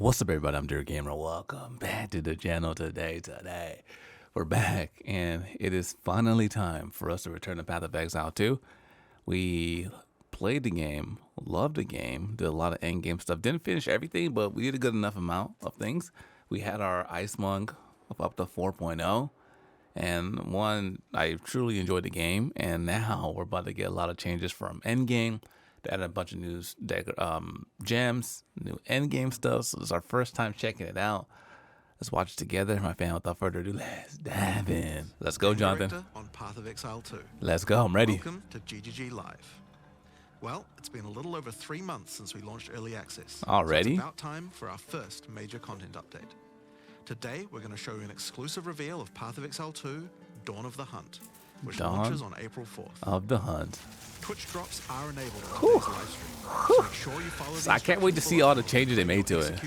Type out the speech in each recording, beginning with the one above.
What's up, everybody? I'm Dear Gamer. Welcome back to the channel today. We're back, and it is finally time for us to return to Path of Exile 2. We played the game, loved the game, did a lot of endgame stuff. Didn't finish everything, but we did a good enough amount of things. We had our Ice Monk up to 4.0, and I truly enjoyed the game. And now we're about to get a lot of changes from Endgame. They added a bunch of new gems, new endgame stuff. So this is our first time checking it out. Let's watch it together. My fan, without further ado, let's dive in. Let's go, Jonathan. On Path of Exile 2. Let's go. I'm ready. Welcome to GGG Live. Well, it's been a little over 3 months since we launched early access. Already? So it's about time for our first major content update. Today, we're going to show you an exclusive reveal of Path of Exile 2, Dawn of the Hunt, which launches on April 4th. Of the Hunt. Twitch drops are enabled on today's live stream, so make sure you follow So I can't wait to see all the changes they made to it.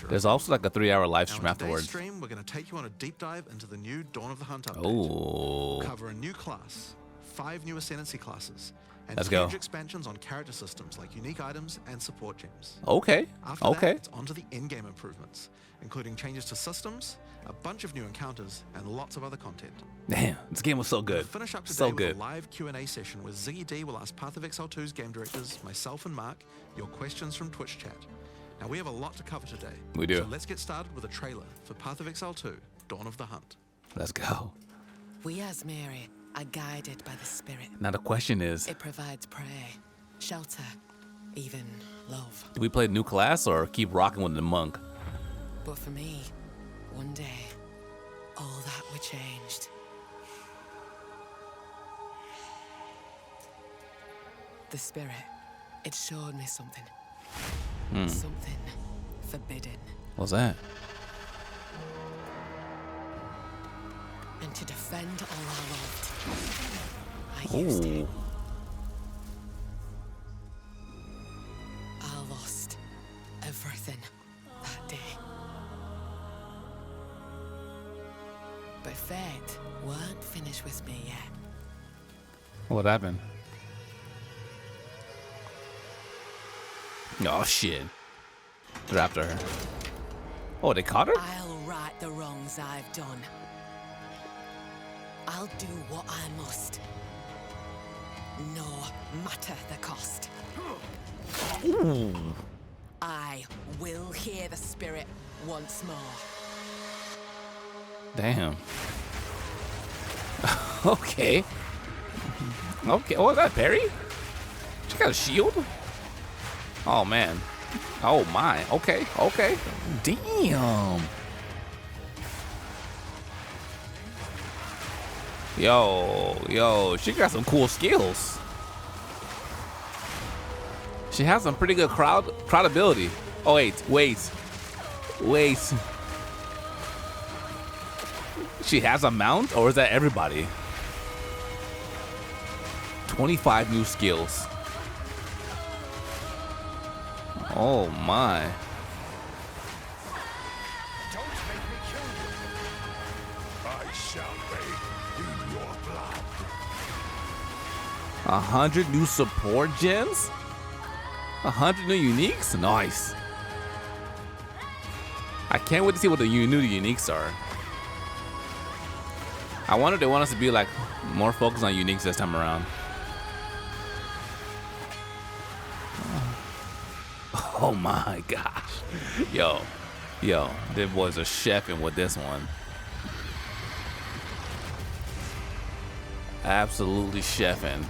There's also like a 3-hour live stream afterwards. Stream, we're going to take you on a deep dive into the new Dawn of the Hunt update. Oh. We'll cover a new class, 5 new Ascendancy classes, and Let's huge go. expansions on character systems like unique items and support gems. Okay. After that, it's on to the in-game improvements, including changes to systems, a bunch of new encounters, and lots of other content. Damn, this game was so good. We'll finish up today So with good. a live Q&A session where Ziggy D will ask Path of Exile 2's game directors, myself and Mark, your questions from Twitch chat. Now we have a lot to cover today. We do. So let's get started with a trailer for Path of Exile 2, Dawn of the Hunt. Let's go. We as Mary are guided by the spirit. Now the question is, It provides prey, shelter, even love. do we play a new class or keep rocking with the monk? But for me, one day, all that were changed. The spirit, it showed me something. Something forbidden. What's that? And to defend all I loved, I used it. Ooh. I lost everything that day. But fate weren't finished with me yet. What happened? Oh shit. They're after her. Oh, they caught her? I'll right the wrongs I've done. I'll do what I must. No matter the cost. Ooh. I will hear the spirit once more. Damn. Okay. Okay. Oh, is that Perry? She got a shield? Oh, man. Oh, my. Okay. Okay. Damn. Yo. She got some cool skills. She has some pretty good crowd ability. Oh, wait. She has a mount, or is that everybody? 25 new skills. Oh my. Don't make me kill you. I shall bathe in your blood. 100 new support gems? 100 new uniques? Nice. I can't wait to see what the new uniques are. I wonder if they want us to be like more focused on uniques this time around. Oh my gosh. Yo, this boys are chefing with this one. Absolutely chefing.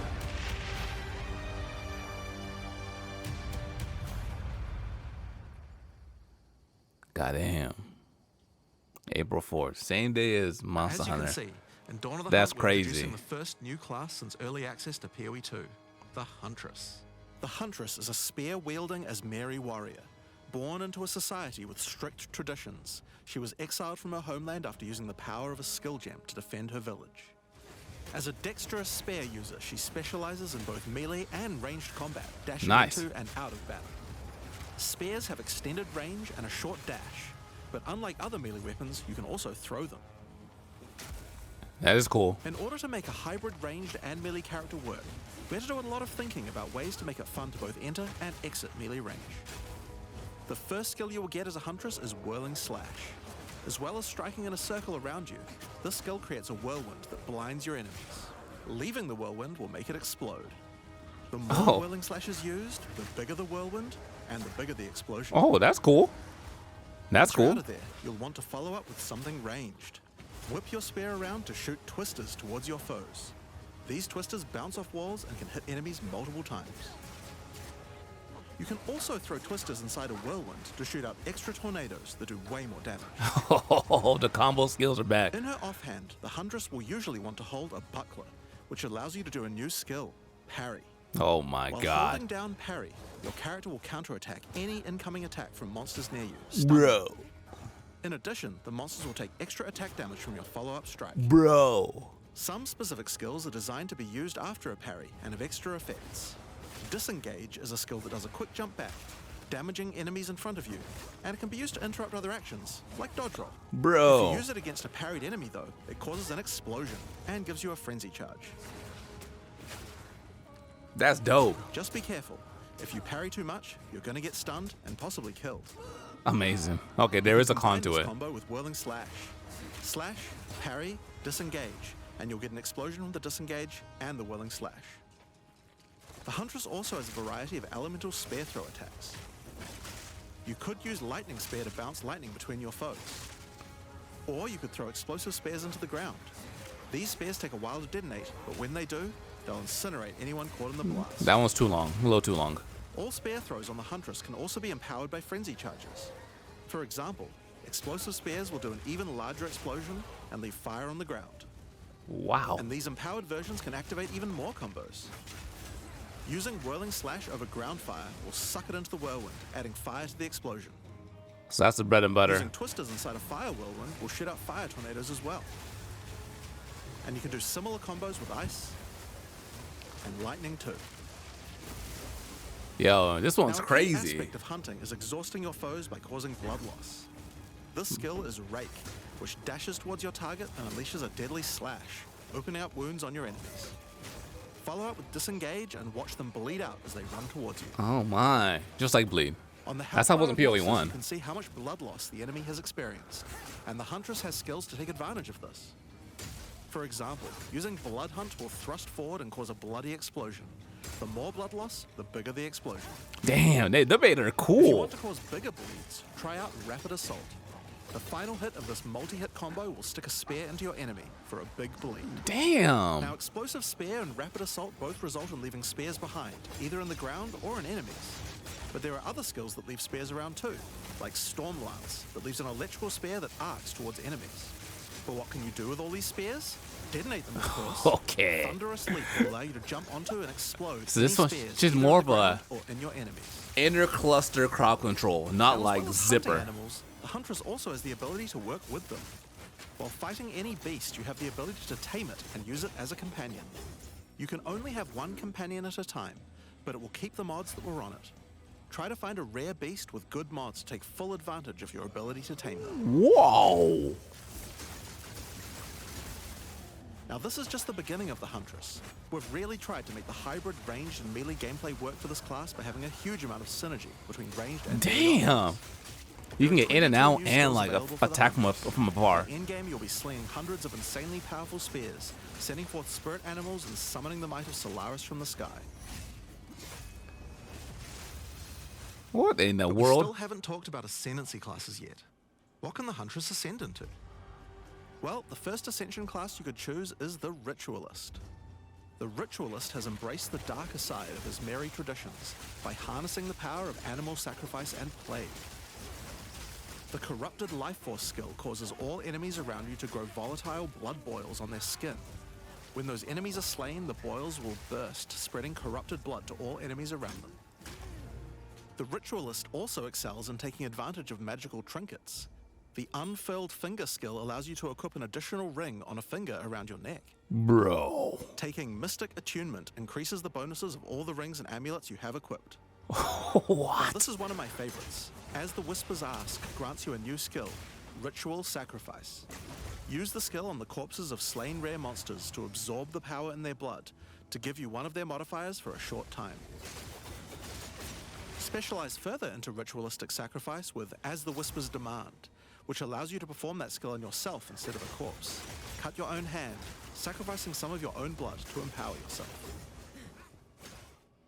Goddamn. April 4th, same day as Monster As you Hunter. can see, in Dawn of the That's Hunt, we're crazy. introducing the first new class since early access to PoE 2, the Huntress. The Huntress is a spear-wielding as Mary warrior. Born into a society with strict traditions, she was exiled from her homeland after using the power of a skill gem to defend her village. As a dexterous spear user, she specializes in both melee and ranged combat, dashing Nice. into and out of battle. Spears have extended range and a short dash, but unlike other melee weapons, you can also throw them. That is cool. In order to make a hybrid ranged and melee character work, we had to do a lot of thinking about ways to make it fun to both enter and exit melee range. The first skill you will get as a Huntress is Whirling Slash. As well as striking in a circle around you, this skill creates a whirlwind that blinds your enemies. Leaving the whirlwind will make it explode. The more Whirling Slash is used, the bigger the whirlwind, and the bigger the explosion. Oh, that's cool. That's Once you're cool. out of there, you'll want to follow up with something ranged. Whip your spear around to shoot twisters towards your foes. These twisters bounce off walls and can hit enemies multiple times. You can also throw twisters inside a whirlwind to shoot out extra tornadoes that do way more damage. Oh, the combo skills are back. In her offhand, the Huntress will usually want to hold a buckler, which allows you to do a new skill, Parry. Oh my While god. holding down Parry, your character will counterattack any incoming attack from monsters near you. stunning Bro. them. In addition, the monsters will take extra attack damage from your follow-up strike. Bro. Some specific skills are designed to be used after a parry and have extra effects. Disengage is a skill that does a quick jump back, damaging enemies in front of you, and it can be used to interrupt other actions, like dodge roll. If Bro. you use it against a parried enemy though, it causes an explosion and gives you a frenzy charge. That's dope. Just be careful. If you parry too much, you're gonna get stunned and possibly killed. Amazing. Okay, there is a con Combine to this it. combo with Whirling Slash. Slash, parry, disengage, and you'll get an explosion from the disengage and the Whirling Slash. The Huntress also has a variety of elemental spear throw attacks. You could use Lightning Spear to bounce lightning between your foes. Or you could throw explosive spears into the ground. These spears take a while to detonate, but when they do, they'll incinerate anyone caught in the blast. That one's too long. A little too long. All spear throws on the Huntress can also be empowered by frenzy charges. For example, explosive spears will do an even larger explosion and leave fire on the ground. Wow. And these empowered versions can activate even more combos. Using Whirling Slash over ground fire will suck it into the whirlwind, adding fire to the explosion. So that's the bread and butter. Using twisters inside a fire whirlwind will shoot out fire tornadoes as well. And you can do similar combos with ice and lightning too. Yo, this one's Now, a key crazy. aspect of hunting is exhausting your foes by causing blood loss. This skill is Rake, which dashes towards your target and unleashes a deadly slash, opening up wounds on your enemies. Follow up with Disengage and watch them bleed out as they run towards you. Oh my. Just like Bleed. On the health That's how it was bar in of PoE monsters, 1. You can see how much blood loss the enemy has experienced, and the Huntress has skills to take advantage of this. For example, using Blood Hunt will thrust forward and cause a bloody explosion. The more blood loss, the bigger the explosion. Damn, they made her If you cool. want to cause bigger bleeds, try out Rapid Assault. The final hit of this multi-hit combo will stick a spear into your enemy for a big bleed. Damn. Now, Explosive Spear and Rapid Assault both result in leaving spears behind, either in the ground or in enemies. But there are other skills that leave spears around too, like Storm Lance, that leaves an electrical spear that arcs towards enemies. But what can you do with all these spears? Detonate them, of course. Okay. Thunderous Leap will allow you to jump onto and explode So this any one's spears just either in more the of a ground or in your enemies. Inner cluster crowd control, not Now, like as well as hunting Zipper. Animals, the Huntress also has the ability to work with them. While fighting any beast, you have the ability to tame it and use it as a companion. You can only have one companion at a time, but it will keep the mods that were on it. Try to find a rare beast with good mods to take full advantage of your ability to tame them. Whoa. Now this is just the beginning of the Huntress. We've really tried to make the hybrid ranged and melee gameplay work for this class by having a huge amount of synergy between ranged and melee Damn. weapons. You can get in and out New and skills like available for the attack Huntress. from afar. In game, you'll be slinging hundreds of insanely powerful spears, sending forth spirit animals and summoning the might of Solaris from the sky. What in the But we still world? haven't talked about Ascendancy classes yet. What can the Huntress ascend into? Well, the first Ascension class you could choose is the Ritualist. The Ritualist has embraced the darker side of his merry traditions by harnessing the power of animal sacrifice and plague. The Corrupted Life Force skill causes all enemies around you to grow volatile blood boils on their skin. When those enemies are slain, the boils will burst, spreading corrupted blood to all enemies around them. The Ritualist also excels in taking advantage of magical trinkets. The Unfurled Finger skill allows you to equip an additional ring on a finger around your neck. Bro. Taking Mystic Attunement increases the bonuses of all the rings and amulets you have equipped. What? This is one of my favorites. As the Whisper's Ask grants you a new skill, Ritual Sacrifice. Use the skill on the corpses of slain rare monsters to absorb the power in their blood to give you one of their modifiers for a short time. specialize further into ritualistic sacrifice with As the Whispers Demand, which allows you to perform that skill on yourself instead of a corpse. Cut your own hand, sacrificing some of your own blood to empower yourself.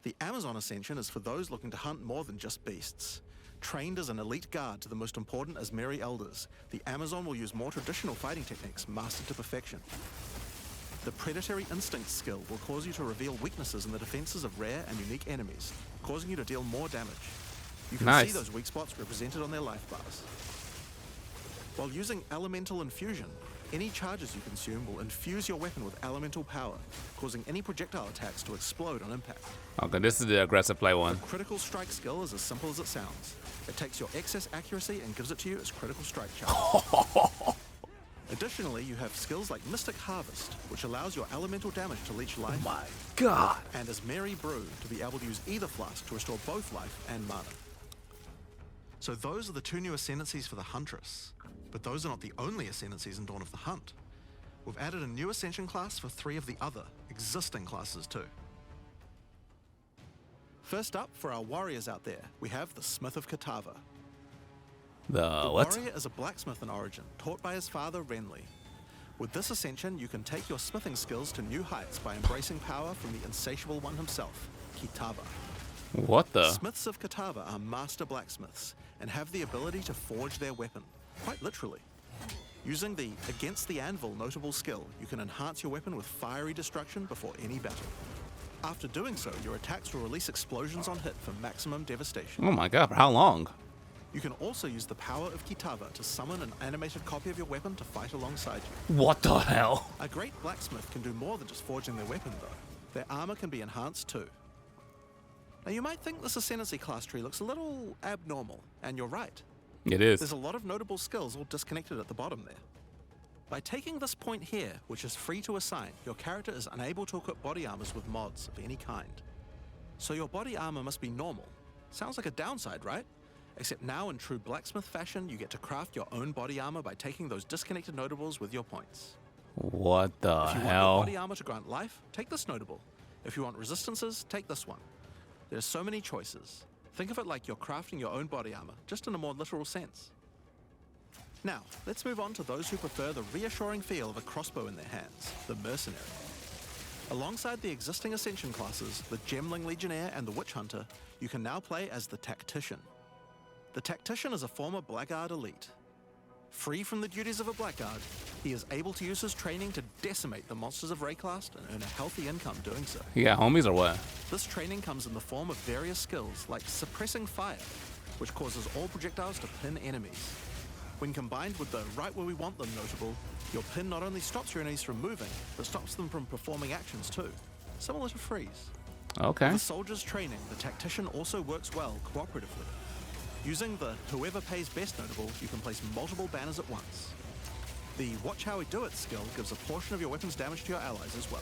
The Amazon Ascension is for those looking to hunt more than just beasts. Trained as an elite guard to the most important Asmeri elders, the Amazon will use more traditional fighting techniques mastered to perfection. The Predatory Instinct skill will cause you to reveal weaknesses in the defenses of rare and unique enemies, causing you to deal more damage. You can see those weak spots represented on their life bars. While using Elemental Infusion, any charges you consume will infuse your weapon with elemental power, causing any projectile attacks to explode on impact. Okay, this is the aggressive play one. Critical Strike skill is as simple as it sounds. It takes your excess accuracy and gives it to you as critical strike charge. Additionally, you have skills like Mystic Harvest, which allows your elemental damage to leech life. My God. And Asmeri Brew to be able to use either flask to restore both life and mana. So those are the 2 new ascendancies for the Huntress. But those are not the only ascendancies in Dawn of the Hunt. We've added a new ascension class for 3 of the other existing classes too. First up, for our warriors out there, we have the Smith of Kitava. The what? Warrior is a blacksmith in origin, taught by his father Renly. With this ascension, you can take your smithing skills to new heights by embracing power from the insatiable one himself, Kitava. What the? Smiths of Kitava are master blacksmiths and have the ability to forge their weapon, quite literally. Using the Against the Anvil notable skill, you can enhance your weapon with fiery destruction before any battle. After doing so, your attacks will release explosions on hit for maximum devastation. Oh my God, for how long? You can also use the power of Kitava to summon an animated copy of your weapon to fight alongside you. What the hell? A great blacksmith can do more than just forging their weapon though. Their armor can be enhanced too. Now you might think this Ascendancy class tree looks a little abnormal, and you're right. It is. There's a lot of notable skills all disconnected at the bottom there. By taking this point here, which is free to assign, your character is unable to equip body armors with mods of any kind. So your body armor must be normal. Sounds like a downside, right? Except now in true blacksmith fashion, you get to craft your own body armor by taking those disconnected notables with your points. What the If you want your hell? body armor to grant life, take this notable. If you want resistances, take this one. There's so many choices. Think of it like you're crafting your own body armor, just in a more literal sense. Now, let's move on to those who prefer the reassuring feel of a crossbow in their hands, the Mercenary. Alongside the existing Ascension classes, the Gemling Legionnaire and the Witch Hunter, you can now play as the Tactician. The Tactician is a former Blackguard elite. Free from the duties of a Blackguard, he is able to use his training to decimate the monsters of Rayclast and earn a healthy income doing so. You got homies or what? This training comes in the form of various skills like Suppressing Fire, which causes all projectiles to pin enemies. When combined with the Right Where We Want Them notable, your pin not only stops your enemies from moving, but stops them from performing actions too, similar to Freeze. Okay. With the soldier's training, the Tactician also works well cooperatively. Using the Whoever Pays Best notable, you can place multiple banners at once. The Watch How We Do It skill gives a portion of your weapon's damage to your allies as well.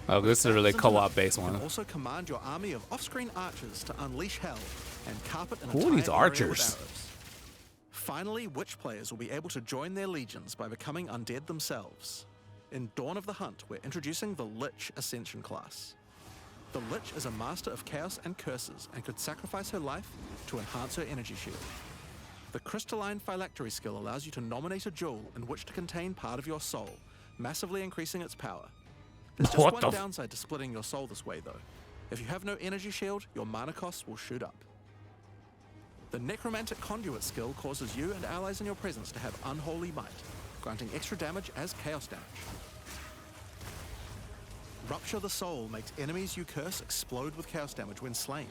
Oh, this is a really co-op based You one. can also command your army of off-screen archers to unleash hell and carpet an Who are entire these area archers? with arrows. Finally, Witch players will be able to join their legions by becoming undead themselves. In Dawn of the Hunt, we're introducing the Lich Ascension class. The Lich is a master of chaos and curses and could sacrifice her life to enhance her energy shield. The Crystalline Phylactery skill allows you to nominate a jewel in which to contain part of your soul, massively increasing its power. There's just What one the downside to splitting your soul this way though. If you have no energy shield, your mana costs will shoot up. The Necromantic Conduit skill causes you and allies in your presence to have unholy might, granting extra damage as chaos damage. Rupture the Soul makes enemies you curse explode with chaos damage when slain.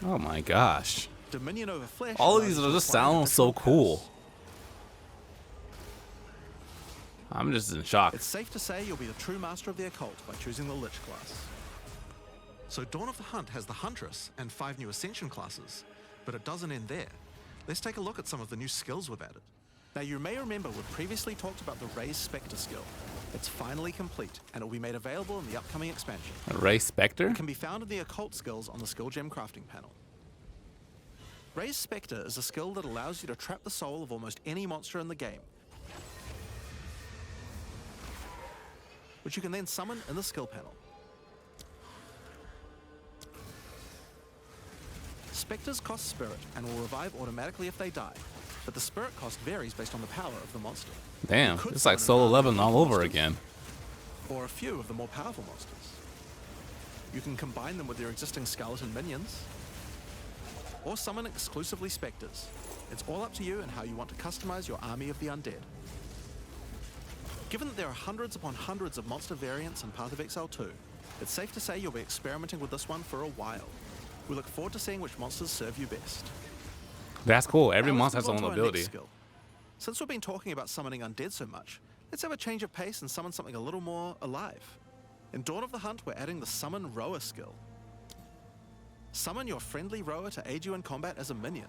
Oh my gosh. Dominion over Flesh. All of allows these you to just acquire sound so additional cool. curse. I'm just in shock. It's safe to say you'll be the true master of the occult by choosing the Lich class. So Dawn of the Hunt has the Huntress and 5 new Ascension classes, but it doesn't end there. Let's take a look at some of the new skills we've added. Now you may remember we previously talked about the Raise Spectre skill. It's finally complete, and it will be made available in the upcoming expansion. Ray Spectre? It can be found in the occult skills on the skill gem crafting panel. Raise Spectre is a skill that allows you to trap the soul of almost any monster in the game, which you can then summon in the skill panel. Spectres cost spirit and will revive automatically if they die, but the spirit cost varies based on the power of the monster. Damn, You could it's like summon Solo an army 11 of all over monsters, again. or a few of the more powerful monsters. You can combine them with your existing skeleton minions, or summon exclusively spectres. It's all up to you and how you want to customize your army of the undead. Given that there are hundreds upon hundreds of monster variants in Path of Exile 2, it's safe to say you'll be experimenting with this one for a while. We look forward to seeing which monsters serve you best. That's cool. Every Now monster let's has move their on own to our next ability. skill. Since we've been talking about summoning undead so much, let's have a change of pace and summon something a little more alive. In Dawn of the Hunt, we're adding the Summon Rower skill. Summon your friendly rower to aid you in combat as a minion.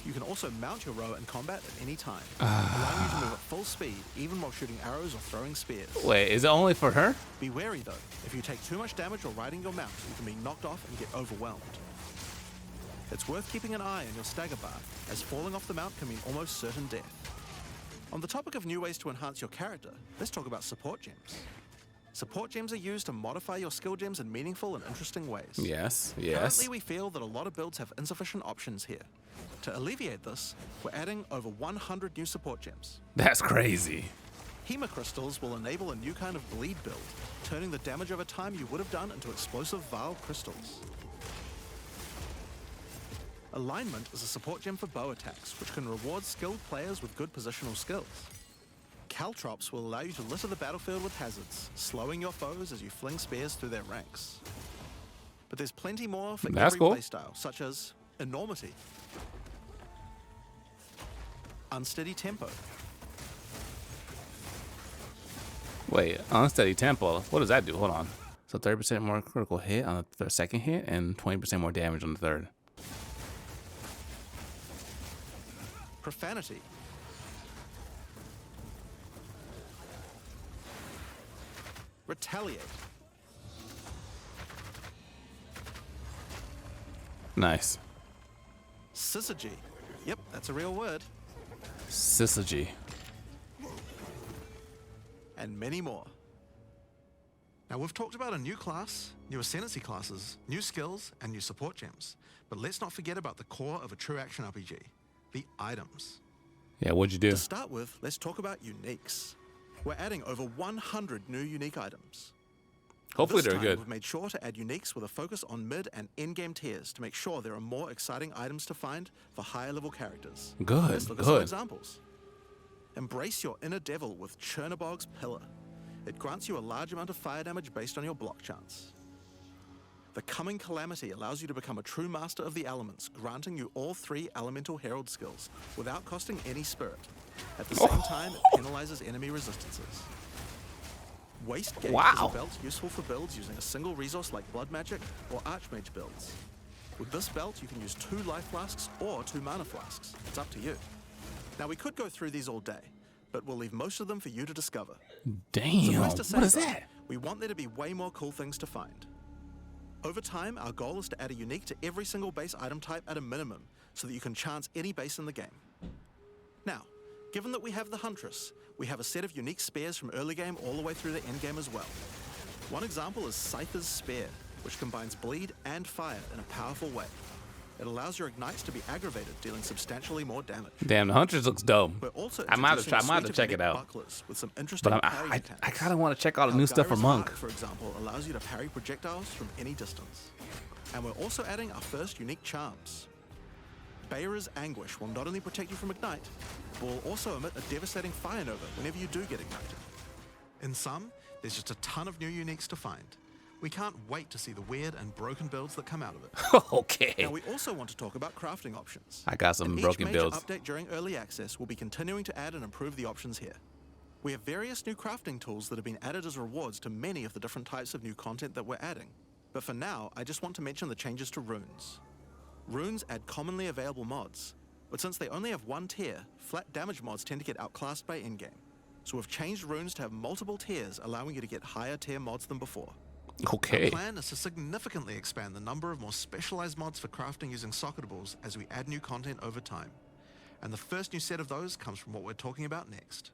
You can also mount your rower in combat at any time, allowing you to move at full speed, even while shooting arrows or throwing spears. Wait, is it only for her? Be wary though, if you take too much damage while riding your mount, you can be knocked off and get overwhelmed. It's worth keeping an eye on your stagger bar, as falling off the mount can mean almost certain death. On the topic of new ways to enhance your character, let's talk about support gems. Support gems are used to modify your skill gems in meaningful and interesting ways. Yes, yes. Currently, we feel that a lot of builds have insufficient options here. To alleviate this, we're adding over 100 new support gems. That's crazy. Hema crystals will enable a new kind of bleed build, turning the damage over time you would have done into explosive Vile crystals. Alignment is a support gem for bow attacks, which can reward skilled players with good positional skills. Caltrops will allow you to litter the battlefield with hazards, slowing your foes as you fling spears through their ranks. But there's plenty more for That's every cool. playstyle, such as Enormity, Unsteady Tempo, Wait, unsteady tempo. What does that do? Hold on. So 30% more critical hit on the second hit and 20% more damage on the third. Profanity, Retaliate, Nice. Syzygy. Yep, that's a real word. Syzygy. And many more. Now we've talked about a new class, new Ascendancy classes, new skills, and new support gems. But let's not forget about the core of a true action RPG, the items. Yeah, what'd you do? To start with, let's talk about uniques. We're adding over 100 new unique items. Hopefully This they're time, good. We've made sure to add uniques with a focus on mid and endgame tiers to make sure there are more exciting items to find for higher level characters. Good, Let's look at some good. examples. Embrace your inner devil with Chernobog's Pillar. It grants you a large amount of fire damage based on your block chance. The Coming Calamity allows you to become a true master of the elements, granting you all 3 elemental herald skills without costing any spirit. At the same time, it penalizes enemy resistances. Waste Gate is Wow. a belt useful for builds using a single resource like Blood Magic or Archmage builds. With this belt, you can use 2 life flasks or 2 mana flasks. It's up to you. Now, we could go through these all day, but we'll leave most of them for you to discover. Damn, Suffice to say, what is though, that? We want there to be way more cool things to find. Over time, our goal is to add a unique to every single base item type at a minimum, so that you can chance any base in the game. Now, given that we have the Huntress, we have a set of unique spears from early game all the way through the end game as well. One example is Scyther's Spear, which combines bleed and fire in a powerful way. It allows your ignites to be aggravated, dealing substantially more damage. Damn, the Huntress looks dope. We're also I might have introducing to a suite of check it unique out. bucklers with some interesting But parry I attacks. kind of want to check out the new stuff for Algara's Monk. Arc, for example, allows you to parry projectiles from any distance. And we're also adding our first unique charms. Bayra's Anguish will not only protect you from Ignite, but will also emit a devastating fire nova whenever you do get ignited. In sum, there's just a ton of new uniques to find. We can't wait to see the weird and broken builds that come out of it. Okay. Now, we also want to talk about crafting options. I got some In broken each major builds. update during early access, we'll be continuing to add and improve the options here. We have various new crafting tools that have been added as rewards to many of the different types of new content that we're adding. But for now, I just want to mention the changes to runes. Runes add commonly available mods, but since they only have 1 tier, flat damage mods tend to get outclassed by endgame. So we've changed runes to have multiple tiers, allowing you to get higher tier mods than before. Okay. Our plan is to significantly expand the number of more specialized mods for crafting using socketables as we add new content over time. And the first new set of those comes from what we're talking about next.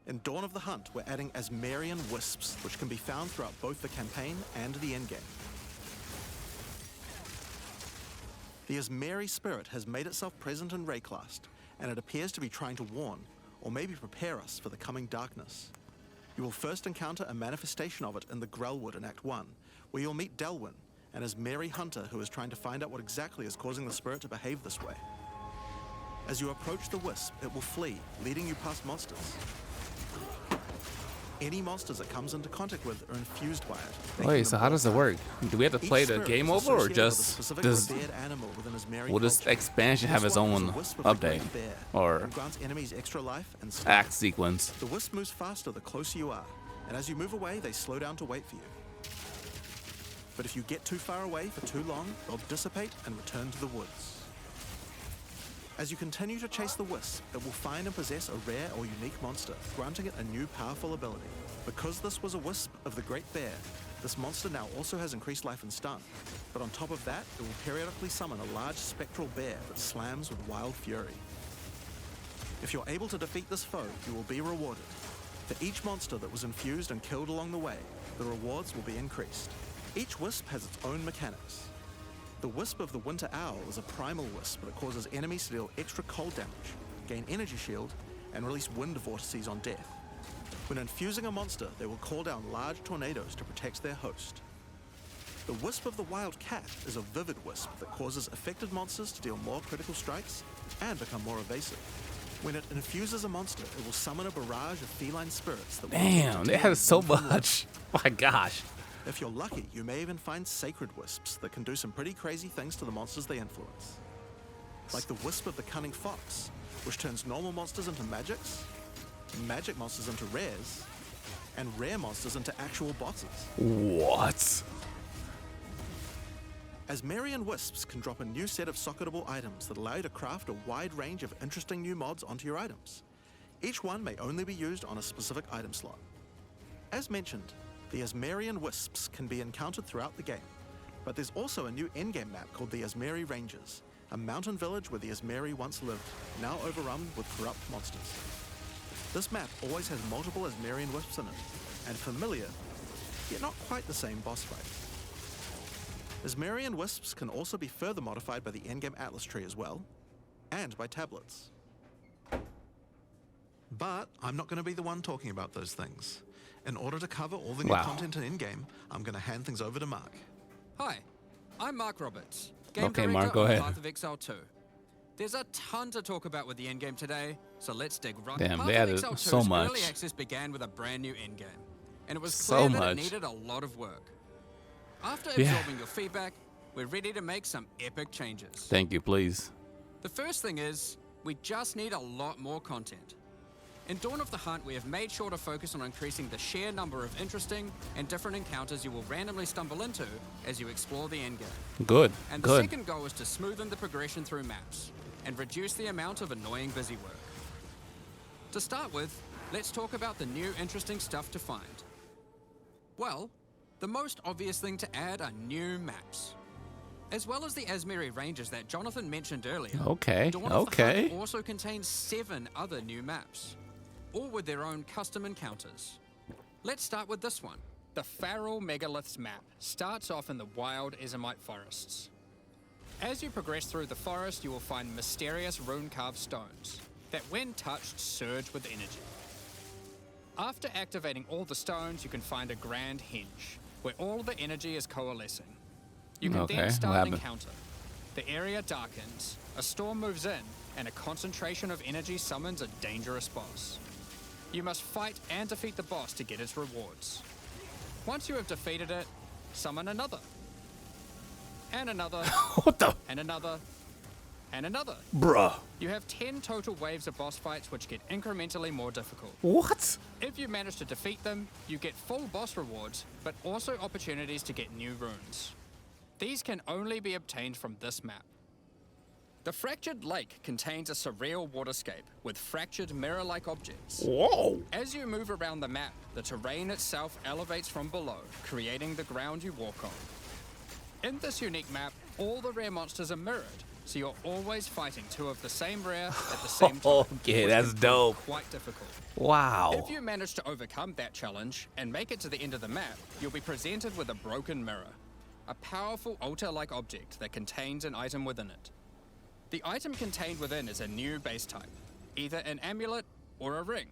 In Dawn of the Hunt, we're adding Asmarian Wisps, which can be found throughout both the campaign and the endgame. The Asmeri spirit has made itself present in Rayclast, and it appears to be trying to warn, or maybe prepare us for the coming darkness. You will first encounter a manifestation of it in the Grellwood in Act 1, where you'll meet Delwyn, an Asmeri hunter who is trying to find out what exactly is causing the spirit to behave this way. As you approach the Wisp, it will flee, leading you past monsters. Any monsters it comes into contact with are infused by it. Wait, so how does it work? Do we have to Each play the spirit game is over, or associated with a just specific does revered animal within Asmeri will this culture. expansion have This its one is own a wisp of the update great bear, or and grants enemies extra life and speed. act sequence? The wisp moves faster the closer you are, and as you move away, they slow down to wait for you. But if you get too far away for too long, they'll dissipate and return to the woods. As you continue to chase the wisp, it will find and possess a rare or unique monster, granting it a new powerful ability. Because this was a wisp of the Great Bear, this monster now also has increased life and stun. But on top of that, it will periodically summon a large spectral bear that slams with wild fury. If you're able to defeat this foe, you will be rewarded. For each monster that was infused and killed along the way, the rewards will be increased. Each wisp has its own mechanics. The Wisp of the Winter Owl is a primal wisp that causes enemies to deal extra cold damage, gain energy shield, and release wind vortices on death. When infusing a monster, they will call down large tornadoes to protect their host. The Wisp of the Wild Cat is a vivid wisp that causes affected monsters to deal more critical strikes and become more evasive. When it infuses a monster, it will summon a barrage of feline spirits that will Damn, attempt to they tear have so them from the much. My gosh. If you're lucky, you may even find sacred wisps that can do some pretty crazy things to the monsters they influence. Like the Wisp of the Cunning Fox, which turns normal monsters into magics, magic monsters into rares, and rare monsters into actual bosses. What? Asmerian Wisps can drop a new set of socketable items that allow you to craft a wide range of interesting new mods onto your items. Each one may only be used on a specific item slot. As mentioned, the Asmerian Wisps can be encountered throughout the game, but there's also a new endgame map called the Asmeri Ranges, a mountain village where the Asmeri once lived, now overrun with corrupt monsters. This map always has multiple Asmerian Wisps in it, and familiar, yet not quite the same boss fight. Asmerian Wisps can also be further modified by the endgame Atlas tree as well, and by tablets. But I'm not going to be the one talking about those things. In order to cover all the new content in in-game, I'm going to hand things over to Mark. Hi, I'm Mark Roberts, game Okay, director Mark, go on ahead. Path of Exile 2. There's a ton to talk about with the endgame today, so let's dig right Damn, Path they of added Exile 2's so much. early access began with a brand new endgame, and it was So clear that it much. needed a lot of work. After Yeah. absorbing your feedback, we're ready to make some epic changes. Thank you, please. The first thing is, we just need a lot more content. In Dawn of the Hunt, we have made sure to focus on increasing the sheer number of interesting and different encounters you will randomly stumble into as you explore the endgame. Good. And the Good. second goal is to smoothen the progression through maps and reduce the amount of annoying busy work. To start with, let's talk about the new interesting stuff to find. Well, the most obvious thing to add are new maps. As well as the Asmeri Ranges that Jonathan mentioned earlier, Okay. Dawn of the Okay. Hunt also contains 7 other new maps, all with their own custom encounters. Let's start with this one. The Feral Megaliths map starts off in the wild Ezomite forests. As you progress through the forest, you will find mysterious rune-carved stones that, when touched, surge with energy. After activating all the stones, you can find a grand henge, where all the energy is coalescing. You can Okay, then what start an happened? encounter. The area darkens, a storm moves in, and a concentration of energy summons a dangerous boss. You must fight and defeat the boss to get its rewards. Once you have defeated it, summon another. And another, What the? and another, and another. Bruh. You have 10 total waves of boss fights which get incrementally more difficult. What? If you manage to defeat them, you get full boss rewards, but also opportunities to get new runes. These can only be obtained from this map. The Fractured Lake contains a surreal waterscape with fractured mirror-like objects. Whoa. As you move around the map, the terrain itself elevates from below, creating the ground you walk on. In this unique map, all the rare monsters are mirrored, so you're always fighting 2 of the same rare at the same time. Okay, which that's can be dope. Quite difficult. Wow. If you manage to overcome that challenge and make it to the end of the map, you'll be presented with a broken mirror. a powerful altar-like object that contains an item within it. The item contained within is a new base type, either an amulet or a ring,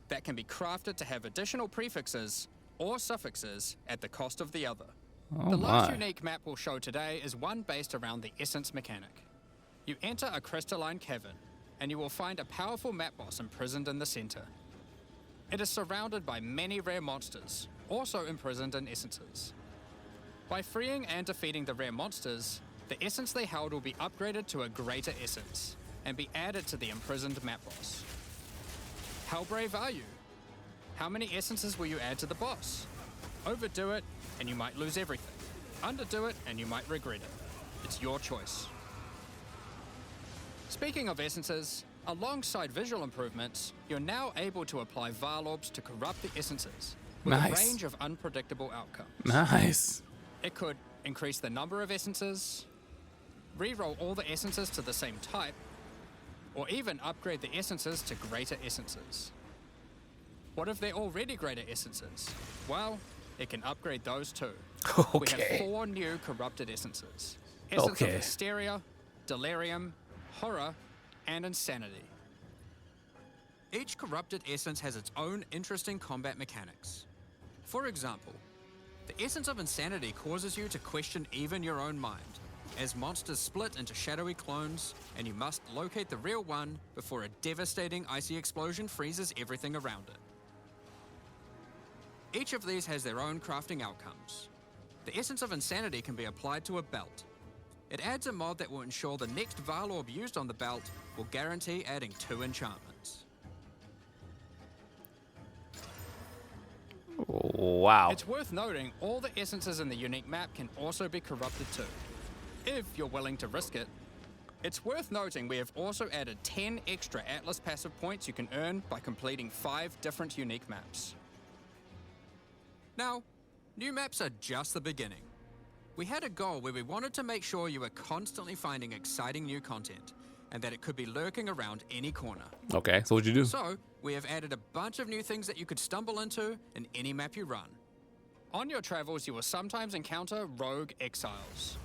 that can be crafted to have additional prefixes or suffixes at the cost of the other. The last unique map we'll show today is one based around the essence mechanic. You enter a crystalline cavern, and you will find a powerful map boss imprisoned in the center. It is surrounded by many rare monsters, also imprisoned in essences. By freeing and defeating the rare monsters, the essence they held will be upgraded to a greater essence, and be added to the imprisoned map boss. How brave are you? How many essences will you add to the boss? Overdo it, and you might lose everything. Underdo it, and you might regret it. It's your choice. Speaking of essences, alongside visual improvements, you're now able to apply Varlorbs to corrupt the essences with a range of unpredictable outcomes. Nice. It could increase the number of essences, reroll all the essences to the same type, or even upgrade the essences to greater essences. What if they're already greater essences? Well, it can upgrade those too. We have 4 new corrupted essences. Essence of Hysteria, Delirium, Horror, and Insanity. Each corrupted essence has its own interesting combat mechanics. For example, the essence of Insanity causes you to question even your own mind, as monsters split into shadowy clones, and you must locate the real one before a devastating icy explosion freezes everything around it. Each of these has their own crafting outcomes. The essence of Insanity can be applied to a belt. It adds a mod that will ensure the next Varlorb used on the belt will guarantee adding 2 enchantments. Wow. It's worth noting all the essences in the unique map can also be corrupted too, if you're willing to risk it. It's worth noting we have also added 10 extra Atlas passive points you can earn by completing 5 different unique maps. Now, new maps are just the beginning. We had a goal where we wanted to make sure you were constantly finding exciting new content, and that it could be lurking around any corner. Okay, so what'd you do? So, we have added a bunch of new things that you could stumble into in any map you run. On your travels, you will sometimes encounter rogue exiles.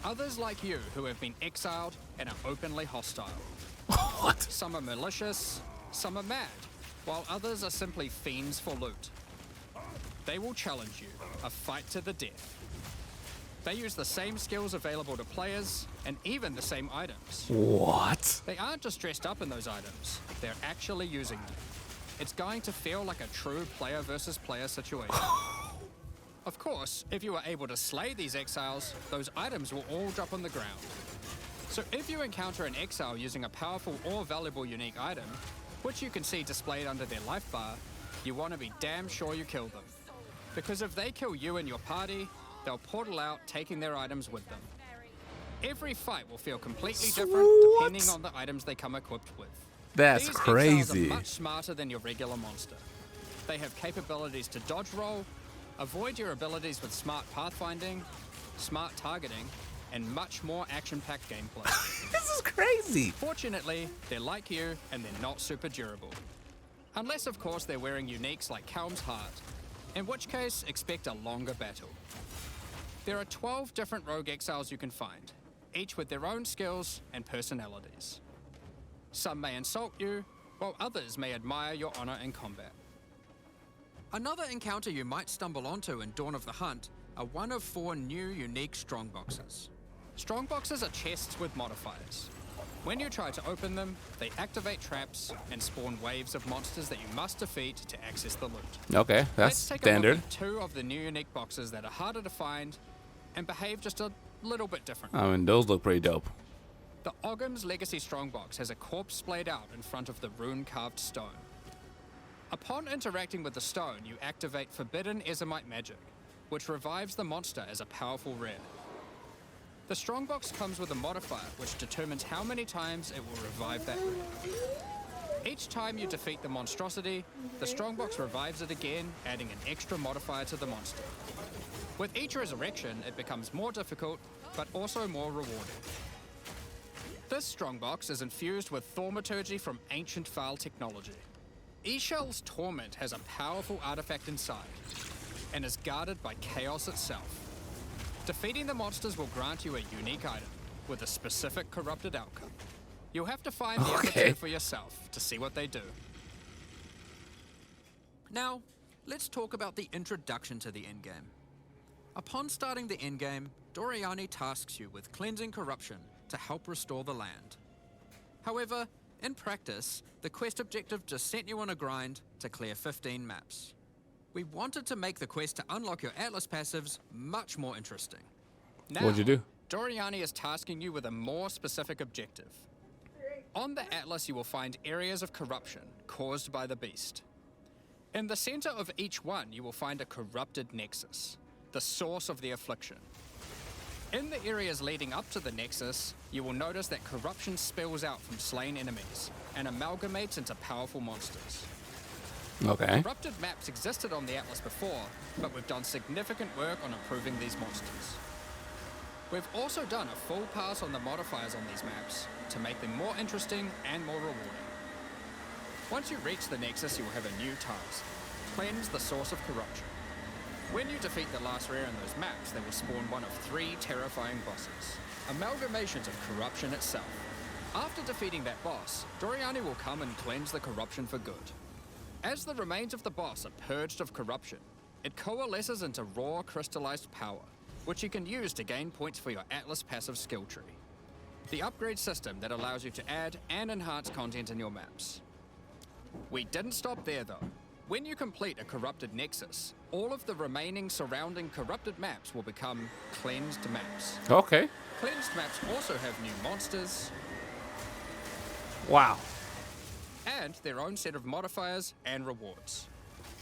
Others like you who have been exiled and are openly hostile. What? Some are malicious, some are mad, while others are simply fiends for loot. They will challenge you, a fight to the death. They use the same skills available to players, and even the same items. What? They aren't just dressed up in those items, they're actually using them. It's going to feel like a true player versus player situation. Of course, if you are able to slay these exiles, those items will all drop on the ground. So if you encounter an exile using a powerful or valuable unique item, which you can see displayed under their life bar, you want to be damn sure you kill them. Because if they kill you and your party, they'll portal out, taking their items with them. Every fight will feel completely different depending on the items they come equipped with. That's These crazy. exiles are much smarter than your regular monster. They have capabilities to dodge roll, avoid your abilities with smart pathfinding, smart targeting, and much more action-packed gameplay. This is crazy. Fortunately, they're like you, and they're not super durable. Unless, of course, they're wearing uniques like Calm's Heart, in which case, expect a longer battle. There are 12 different rogue exiles you can find, each with their own skills and personalities. Some may insult you, while others may admire your honor in combat. Another encounter you might stumble onto in Dawn of the Hunt are one of 4 new unique strongboxes. Strongboxes are chests with modifiers. When you try to open them, they activate traps and spawn waves of monsters that you must defeat to access the loot. Okay, that's Let's take standard. a look at 2 of the new unique boxes that are harder to find and behave just a little bit differently. I mean, those look pretty dope. The Ogham's Legacy Strongbox has a corpse splayed out in front of the rune-carved stone. Upon interacting with the stone, you activate Forbidden Ezomite magic, which revives the monster as a powerful rare. The Strongbox comes with a modifier which determines how many times it will revive that rare. Each time you defeat the monstrosity, the Strongbox revives it again, adding an extra modifier to the monster. With each resurrection, it becomes more difficult, but also more rewarding. This Strongbox is infused with thaumaturgy from ancient Vaal technology. Eshel's Torment has a powerful artifact inside, and is guarded by chaos itself. Defeating the monsters will grant you a unique item with a specific corrupted outcome. You'll have to find the other two for yourself to see what they do. Now, let's talk about the introduction to the endgame. Upon starting the endgame, Doriani tasks you with cleansing corruption to help restore the land. However, in practice, the quest objective just sent you on a grind to clear 15 maps. We wanted to make the quest to unlock your Atlas passives much more interesting. Now, What'd you do? Doriani is tasking you with a more specific objective. On the Atlas, you will find areas of corruption caused by the beast. In the center of each one, you will find a corrupted Nexus, the source of the affliction. In the areas leading up to the Nexus, you will notice that corruption spills out from slain enemies and amalgamates into powerful monsters. Okay. Corrupted maps existed on the Atlas before, but we've done significant work on improving these monsters. We've also done a full pass on the modifiers on these maps to make them more interesting and more rewarding. Once you reach the Nexus, you will have a new task: cleanse the source of corruption. When you defeat the last rare in those maps, they will spawn one of 3 terrifying bosses, amalgamations of corruption itself. After defeating that boss, Doriani will come and cleanse the corruption for good. As the remains of the boss are purged of corruption, it coalesces into raw crystallized power, which you can use to gain points for your Atlas passive skill tree. The upgrade system that allows you to add and enhance content in your maps. We didn't stop there though. When you complete a corrupted Nexus, all of the remaining surrounding corrupted maps will become cleansed maps. Okay. Cleansed maps also have new monsters Wow. and their own set of modifiers and rewards,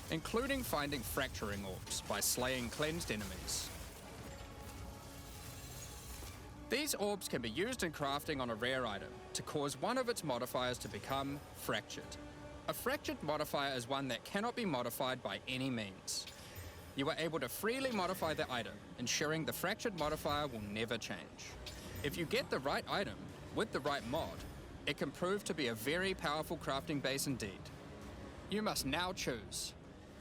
including finding fracturing orbs by slaying cleansed enemies. These orbs can be used in crafting on a rare item to cause one of its modifiers to become fractured. A fractured modifier is one that cannot be modified by any means. You are able to freely modify the item, ensuring the fractured modifier will never change. If you get the right item with the right mod, it can prove to be a very powerful crafting base indeed. You must now choose.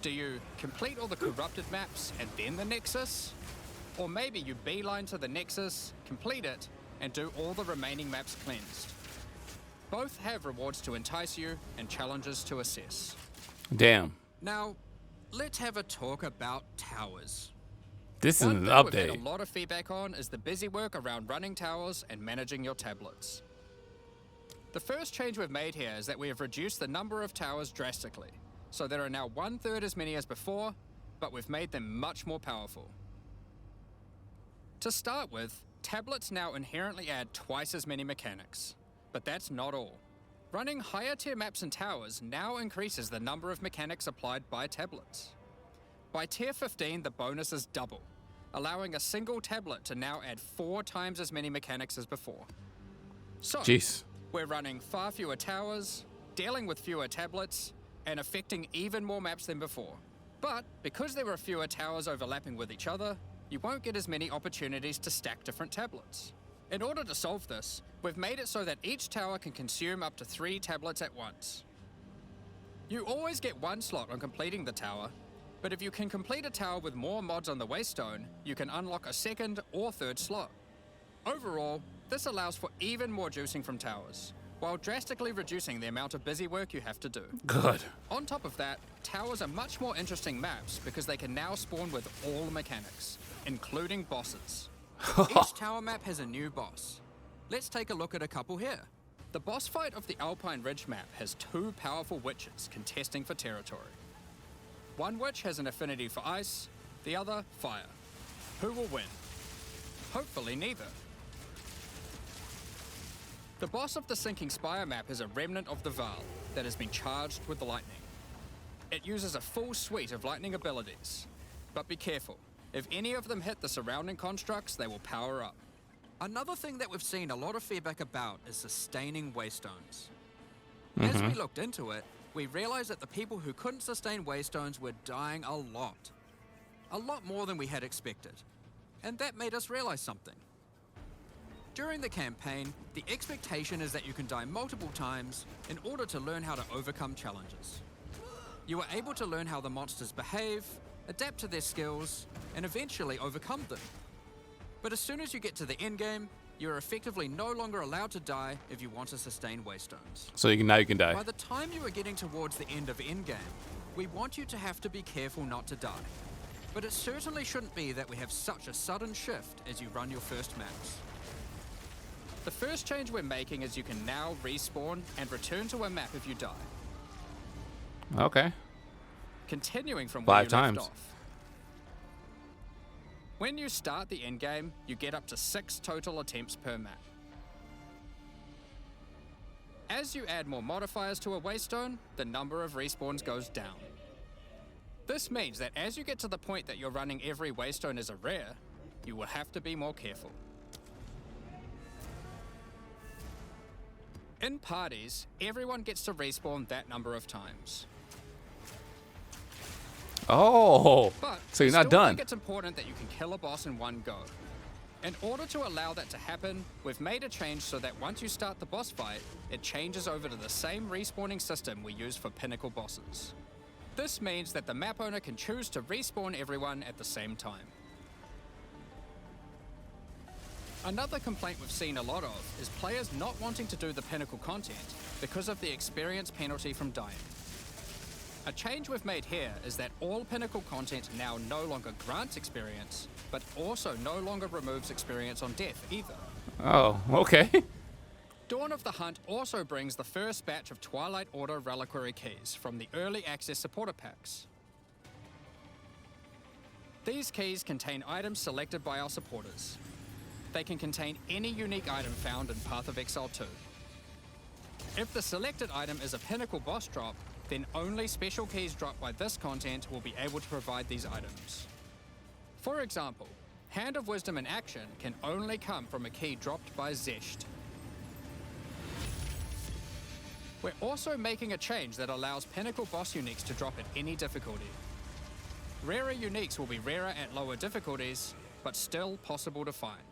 Do you complete all the corrupted maps and then the Nexus? Or maybe you beeline to the Nexus, complete it, and do all the remaining maps cleansed. Both have rewards to entice you and challenges to assess. Damn. Now, let's have a talk about towers. This is One an thing we've had update. a lot of feedback on is the busy work around running towers and managing your tablets. The first change we've made here is that we have reduced the number of towers drastically, so there are now 1/3 as many as before, but we've made them much more powerful. To start with, tablets now inherently add twice as many mechanics, but that's not all. Running higher tier maps and towers now increases the number of mechanics applied by tablets. By tier 15, the bonus is double, allowing a single tablet to now add 4 times as many mechanics as before. So, Jeez. we're running far fewer towers, dealing with fewer tablets, and affecting even more maps than before. But because there are fewer towers overlapping with each other, you won't get as many opportunities to stack different tablets. In order to solve this, we've made it so that each tower can consume up to 3 tablets at once. You always get 1 slot on completing the tower, but if you can complete a tower with more mods on the Waystone, you can unlock a 2nd or 3rd slot. Overall, this allows for even more juicing from towers, while drastically reducing the amount of busy work you have to do. Good. On top of that, towers are much more interesting maps because they can now spawn with all mechanics, including bosses. Each tower map has a new boss. Let's take a look at a couple here. The boss fight of the Alpine Ridge map has 2 powerful witches contesting for territory. One witch has an affinity for ice, the other fire. Who will win? Hopefully neither. The boss of the Sinking Spire map is a remnant of the Val that has been charged with lightning. It uses a full suite of lightning abilities, but be careful. If any of them hit the surrounding constructs, they will power up. Another thing that we've seen a lot of feedback about is sustaining Waystones. As we looked into it, we realized that the people who couldn't sustain Waystones were dying a lot. A lot more than we had expected. And that made us realize something. During the campaign, the expectation is that you can die multiple times in order to learn how to overcome challenges. You are able to learn how the monsters behave, adapt to their skills, and eventually overcome them. But as soon as you get to the endgame, you're effectively no longer allowed to die if you want to sustain waystones. So now you can die. By the time you are getting towards the end of endgame, we want you to have to be careful not to die. But it certainly shouldn't be that we have such a sudden shift as you run your first maps. The first change we're making is you can now respawn and return to a map if you die, Okay. continuing from 5 where you times. left off. When you start the endgame, you get up to 6 total attempts per map. As you add more modifiers to a waystone, the number of respawns goes down. This means that as you get to the point that you're running every waystone as a rare, you will have to be more careful. In parties, everyone gets to respawn that number of times. Oh, But so you're we not still done. think it's important that you can kill a boss in one go. In order to allow that to happen, we've made a change so that once you start the boss fight, it changes over to the same respawning system we use for pinnacle bosses. This means that the map owner can choose to respawn everyone at the same time. Another complaint we've seen a lot of is players not wanting to do the pinnacle content because of the experience penalty from dying. A change we've made here is that all pinnacle content now no longer grants experience, but also no longer removes experience on death either. Oh, okay. Dawn of the Hunt also brings the first batch of Twilight Order reliquary keys from the early access supporter packs. These keys contain items selected by our supporters. They can contain any unique item found in Path of Exile 2. If the selected item is a pinnacle boss drop, then only special keys dropped by this content will be able to provide these items. For example, Hand of Wisdom in action can only come from a key dropped by Zesht. We're also making a change that allows pinnacle boss uniques to drop at any difficulty. Rarer uniques will be rarer at lower difficulties, but still possible to find.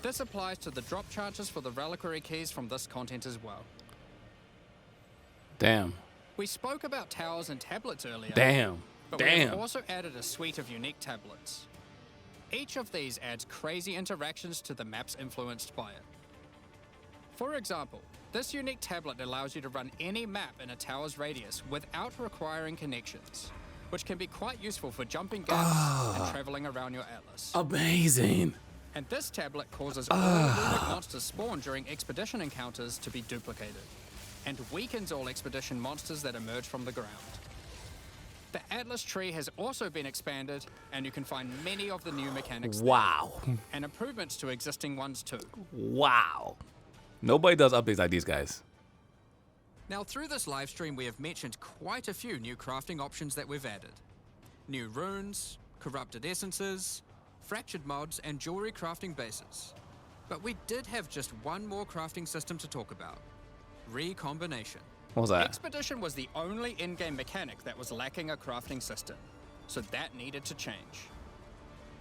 This applies to the drop chances for the reliquary keys from this content as well. Damn. We spoke about towers and tablets earlier. Damn. But Damn. we've also added a suite of unique tablets. Each of these adds crazy interactions to the maps influenced by it. For example, this unique tablet allows you to run any map in a tower's radius without requiring connections, which can be quite useful for jumping gaps and traveling around your atlas. Amazing. And this tablet causes all runic monsters spawned during expedition encounters to be duplicated, and weakens all expedition monsters that emerge from the ground. The Atlas tree has also been expanded, and you can find many of the new mechanics there, Wow. and improvements to existing ones too. Wow. Nobody does updates like these guys. Now through this live stream we have mentioned quite a few new crafting options that we've added. New runes, corrupted essences, fractured mods and jewelry crafting bases. But we did have just one more crafting system to talk about. Recombination. What was that? Expedition was the only in-game mechanic that was lacking a crafting system, so that needed to change.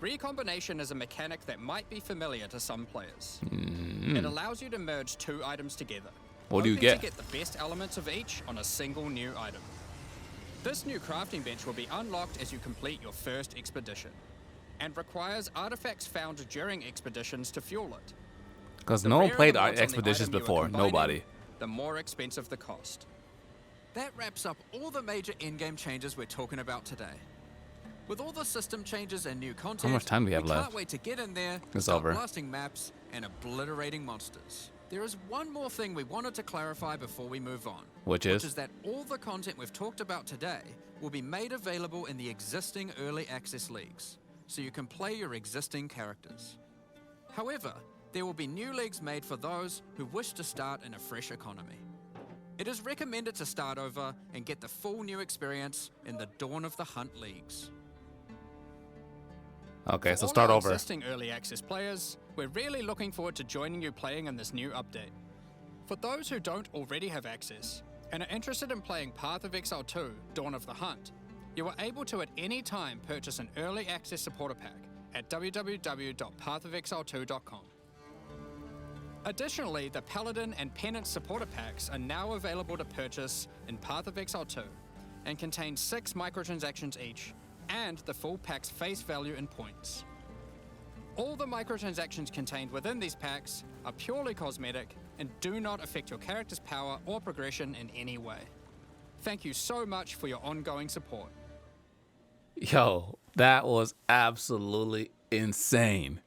Recombination is a mechanic that might be familiar to some players. It allows you to merge 2 items together. What do you hoping get? to get the best elements of each on a single new item. This new crafting bench will be unlocked as you complete your first expedition, and requires artifacts found during expeditions to fuel it. Because The no one rarer played the mods on the expeditions item you are before. combining, Nobody. The more expensive the cost. That wraps up all the major in-game changes we're talking about today. With all the system changes and new content, much time do we have left? Can't wait to get in there, It's start over. blasting maps, and obliterating monsters. There is one more thing we wanted to clarify before we move on. Which is? that all the content we've talked about today will be made available in the existing early access leagues, so you can play your existing characters. However, there will be new leagues made for those who wish to start in a fresh economy. It is recommended to start over and get the full new experience in the Dawn of the Hunt leagues. Okay, For so all start our over. existing early access players, we're really looking forward to joining you playing in this new update. For those who don't already have access and are interested in playing Path of Exile 2, Dawn of the Hunt, you are able to at any time purchase an early access supporter pack at www.pathofexile2.com. Additionally, the Paladin and Penance supporter packs are now available to purchase in Path of Exile 2 and contain 6 microtransactions each, and the full pack's face value in points. All the microtransactions contained within these packs are purely cosmetic and do not affect your character's power or progression in any way. Thank you so much for your ongoing support. Yo, that was absolutely insane.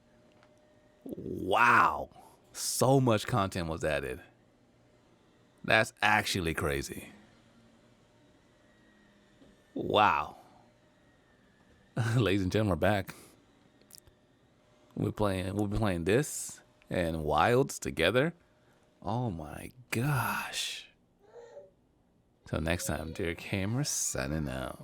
Wow. So much content was added. That's actually crazy. Wow. Ladies and gentlemen, we're back. We'll be playing this and Wilds together. Oh my gosh. Till next time, dear camera, signing out.